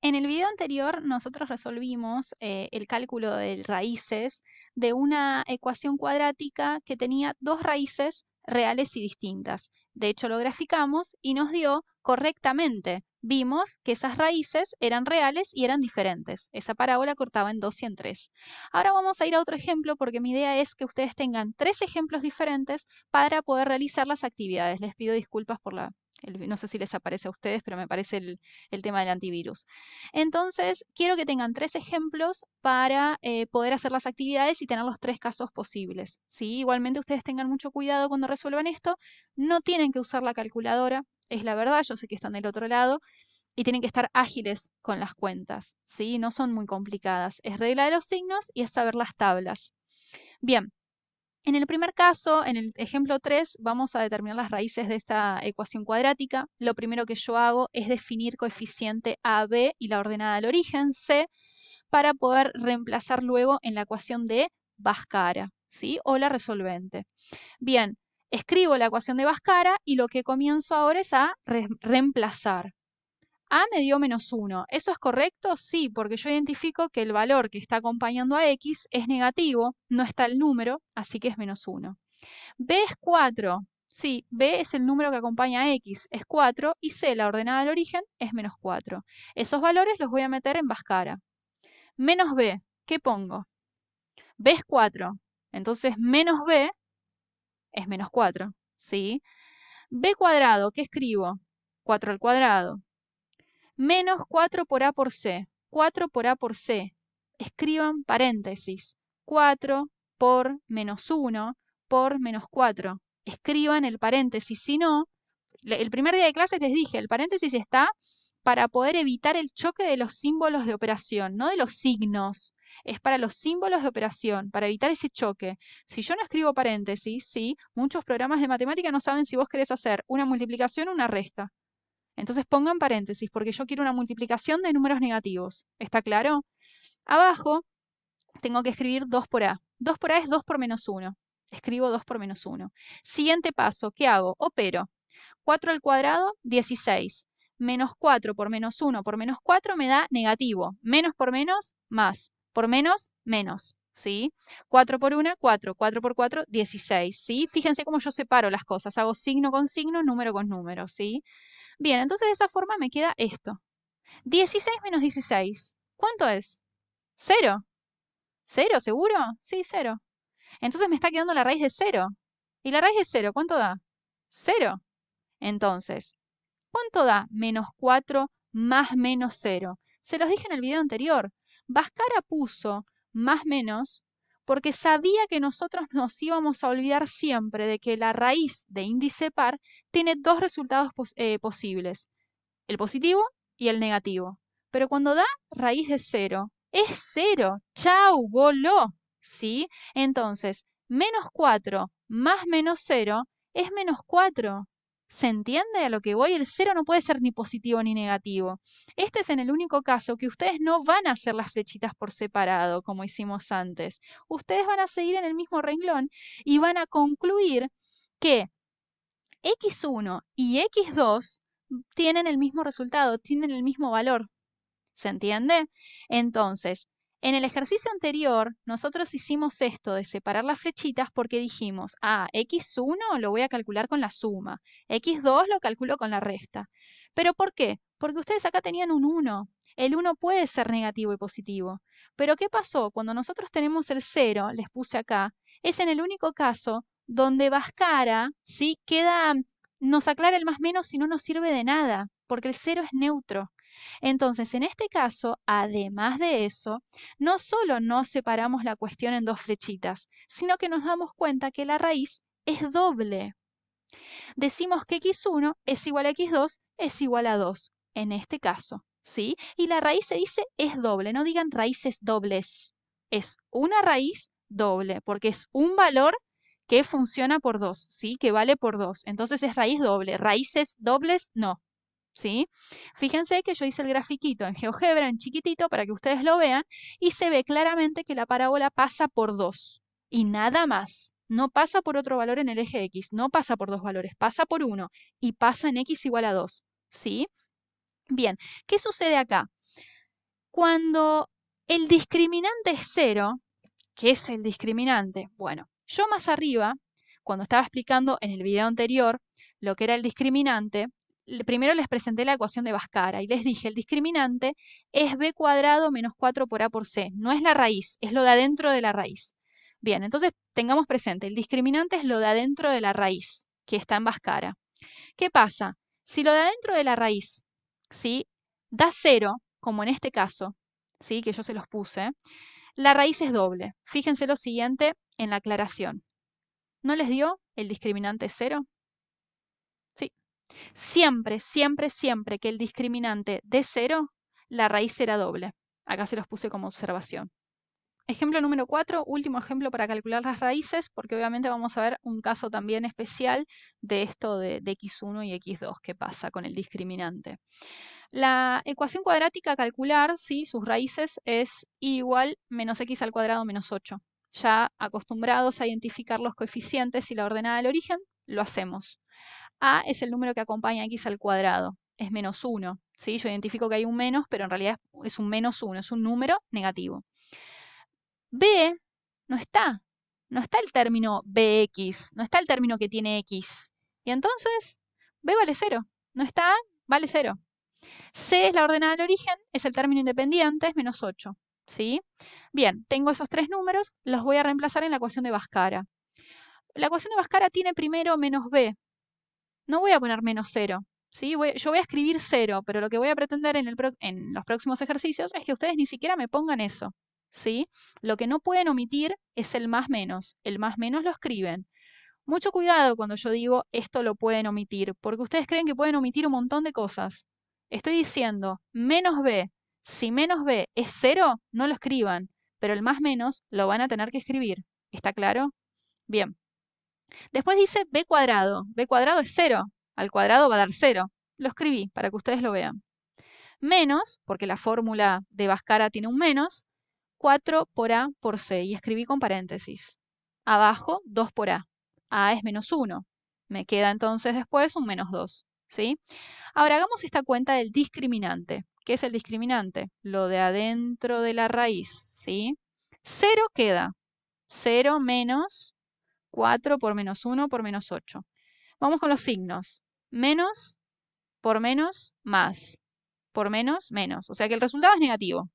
En el video anterior nosotros resolvimos el cálculo de raíces de una ecuación cuadrática que tenía dos raíces reales y distintas. De hecho, lo graficamos y nos dio correctamente. Vimos que esas raíces eran reales y eran diferentes. Esa parábola cortaba en 2 y en 3. Ahora vamos a ir a otro ejemplo porque mi idea es que ustedes tengan 3 ejemplos diferentes para poder realizar las actividades. Les pido disculpas por no sé si les aparece a ustedes, pero me parece el tema del antivirus. Entonces, quiero que tengan 3 ejemplos para poder hacer las actividades y tener los 3 casos posibles, ¿sí? Igualmente ustedes tengan mucho cuidado cuando resuelvan esto. No tienen que usar la calculadora, es la verdad, yo sé que están del otro lado, y tienen que estar ágiles con las cuentas, ¿sí? No son muy complicadas. Es regla de los signos y es saber las tablas. Bien. En el primer caso, en el ejemplo 3, vamos a determinar las raíces de esta ecuación cuadrática. Lo primero que yo hago es definir coeficiente a, b y la ordenada al origen, c, para poder reemplazar luego en la ecuación de Bhaskara, ¿sí? O la resolvente. Bien, escribo la ecuación de Bhaskara y lo que comienzo ahora es a reemplazar. A me dio -1. ¿Eso es correcto? Sí, porque yo identifico que el valor que está acompañando a X es negativo, no está el número, así que es -1. B es 4. Sí, B es el número que acompaña a X, es 4, y C, la ordenada del origen, es -4. Esos valores los voy a meter en Bhaskara. Menos B, ¿qué pongo? B es 4, entonces menos B es -4, ¿sí? B cuadrado, ¿qué escribo? 4 al cuadrado. Menos 4 por A por C. 4 por A por C. Escriban paréntesis. 4 por -1 por -4. Escriban el paréntesis. Si no, el primer día de clases les dije, el paréntesis está para poder evitar el choque de los símbolos de operación, no de los signos. Es para los símbolos de operación, para evitar ese choque. Si yo no escribo paréntesis, sí, muchos programas de matemática no saben si vos querés hacer una multiplicación o una resta. Entonces pongan paréntesis porque yo quiero una multiplicación de números negativos. ¿Está claro? Abajo tengo que escribir 2 por A. 2 por A es 2 por -1. Escribo 2 por -1. Siguiente paso, ¿qué hago? Opero. 4 al cuadrado, 16. Menos 4 por -1 por -4 me da negativo. Menos por menos, más. Por menos, menos. ¿Sí? 4 por 1, 4. 4 por 4, 16. ¿Sí? Fíjense cómo yo separo las cosas. Hago signo con signo, número con número. ¿Sí? Bien, entonces de esa forma me queda esto. 16 menos 16. ¿Cuánto es? ¿Cero? ¿Cero, seguro? Sí, cero. Entonces me está quedando la raíz de cero. ¿Y la raíz de cero cuánto da? Cero. Entonces, ¿cuánto da -4 más -0? Se los dije en el video anterior. Bhaskara puso más menos porque sabía que nosotros nos íbamos a olvidar siempre de que la raíz de índice par tiene dos resultados posibles, el positivo y el negativo. Pero cuando da raíz de cero, es cero. ¡Chau! Voló. ¿Sí? Entonces, -4 más -0 es -4. ¿Se entiende a lo que voy? El cero no puede ser ni positivo ni negativo. Este es en el único caso que ustedes no van a hacer las flechitas por separado, como hicimos antes. Ustedes van a seguir en el mismo renglón y van a concluir que x1 y x2 tienen el mismo resultado, tienen el mismo valor. ¿Se entiende? Entonces, en el ejercicio anterior, nosotros hicimos esto de separar las flechitas porque dijimos, x1 lo voy a calcular con la suma, x2 lo calculo con la resta. ¿Pero por qué? Porque ustedes acá tenían un 1. El 1 puede ser negativo y positivo. Pero ¿qué pasó? Cuando nosotros tenemos el 0, les puse acá, es en el único caso donde Bhaskara, ¿sí? Nos aclara el más menos y no nos sirve de nada, porque el 0 es neutro. Entonces, en este caso, además de eso, no solo no separamos la cuestión en dos flechitas, sino que nos damos cuenta que la raíz es doble. Decimos que x1 es igual a x2 es igual a 2, en este caso, ¿sí? Y la raíz se dice es doble, no digan raíces dobles. Es una raíz doble, porque es un valor que funciona por 2, ¿sí? Que vale por 2. Entonces es raíz doble. Raíces dobles, no. ¿Sí? Fíjense que yo hice el grafiquito en GeoGebra en chiquitito para que ustedes lo vean y se ve claramente que la parábola pasa por 2 y nada más. No pasa por otro valor en el eje X, no pasa por dos valores, pasa por 1 y pasa en X igual a 2. ¿Sí? Bien, ¿qué sucede acá? Cuando el discriminante es 0, ¿qué es el discriminante? Bueno, yo más arriba, cuando estaba explicando en el video anterior lo que era el discriminante, primero les presenté la ecuación de Bhaskara y les dije, el discriminante es b cuadrado menos 4 por a por c. No es la raíz, es lo de adentro de la raíz. Bien, entonces tengamos presente, el discriminante es lo de adentro de la raíz, que está en Bhaskara. ¿Qué pasa? Si lo de adentro de la raíz, ¿sí?, da 0, como en este caso, ¿sí?, que yo se los puse, la raíz es doble. Fíjense lo siguiente en la aclaración. ¿No les dio el discriminante 0? Sí. Siempre, siempre, siempre que el discriminante dé 0, la raíz será doble. Acá se los puse como observación. Ejemplo número 4, último ejemplo para calcular las raíces, porque obviamente vamos a ver un caso también especial de esto de x1 y x2, qué pasa con el discriminante. La ecuación cuadrática a calcular, ¿sí?, sus raíces es y igual menos x al cuadrado menos 8. Ya acostumbrados a identificar los coeficientes y la ordenada del origen, lo hacemos. A es el número que acompaña a x al cuadrado, es menos 1. ¿Sí? Yo identifico que hay un menos, pero en realidad es un menos 1, es un número negativo. B no está. No está el término bx, no está el término que tiene x. Y entonces, b vale 0. No está A, vale 0. C es la ordenada del origen, es el término independiente, es menos 8. ¿Sí? Bien, tengo esos tres números, los voy a reemplazar en la ecuación de Bhaskara. La ecuación de Bhaskara tiene primero menos b. No voy a poner menos 0. ¿Sí? Yo voy a escribir 0, pero lo que voy a pretender en los próximos ejercicios es que ustedes ni siquiera me pongan eso. ¿Sí? Lo que no pueden omitir es el más menos. El más menos lo escriben. Mucho cuidado cuando yo digo esto lo pueden omitir, porque ustedes creen que pueden omitir un montón de cosas. Estoy diciendo menos b. Si menos b es 0, no lo escriban, pero el más menos lo van a tener que escribir. ¿Está claro? Bien. Después dice b cuadrado. B cuadrado es 0. Al cuadrado va a dar 0. Lo escribí para que ustedes lo vean. Menos, porque la fórmula de Bhaskara tiene un menos, 4 por a por c. Y escribí con paréntesis. Abajo, 2 por a. A es menos 1. Me queda entonces después un menos 2. ¿Sí? Ahora hagamos esta cuenta del discriminante. ¿Qué es el discriminante? Lo de adentro de la raíz. ¿Sí? 0 queda. 0 menos 4 por menos 1 por menos 8. Vamos con los signos. Menos por menos, más. Por menos, menos. O sea que el resultado es negativo.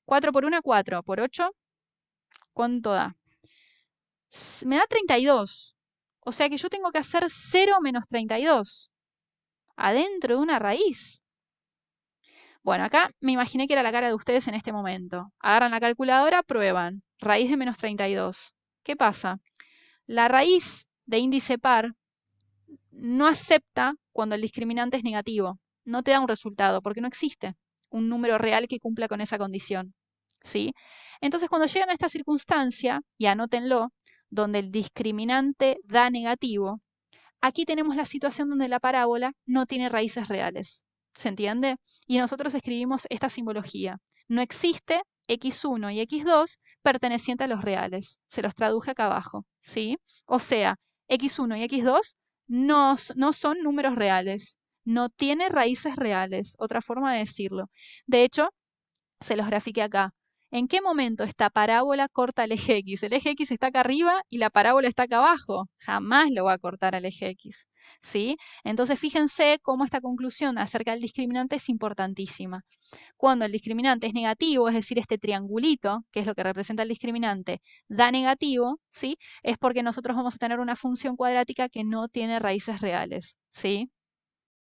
4 por 1, 4. Por 8, ¿cuánto da? Me da 32. O sea que yo tengo que hacer 0 menos 32. Adentro de una raíz. Bueno, acá me imaginé que era la cara de ustedes en este momento. Agarran la calculadora, prueban. Raíz de menos 32. ¿Qué pasa? La raíz de índice par no acepta cuando el discriminante es negativo. No te da un resultado porque no existe un número real que cumpla con esa condición. ¿Sí? Entonces, cuando llegan a esta circunstancia, y anótenlo, donde el discriminante da negativo, aquí tenemos la situación donde la parábola no tiene raíces reales. ¿Se entiende? Y nosotros escribimos esta simbología. No existe x1 y x2 perteneciente a los reales. Se los traduje acá abajo. ¿Sí? O sea, x1 y x2 no son números reales. No tiene raíces reales. Otra forma de decirlo. De hecho, se los grafiqué acá. ¿En qué momento esta parábola corta el eje X? El eje X está acá arriba y la parábola está acá abajo. Jamás lo va a cortar al eje X. ¿Sí? Entonces fíjense cómo esta conclusión acerca del discriminante es importantísima. Cuando el discriminante es negativo, es decir, este triangulito, que es lo que representa el discriminante, da negativo, ¿sí? Es porque nosotros vamos a tener una función cuadrática que no tiene raíces reales. ¿Sí?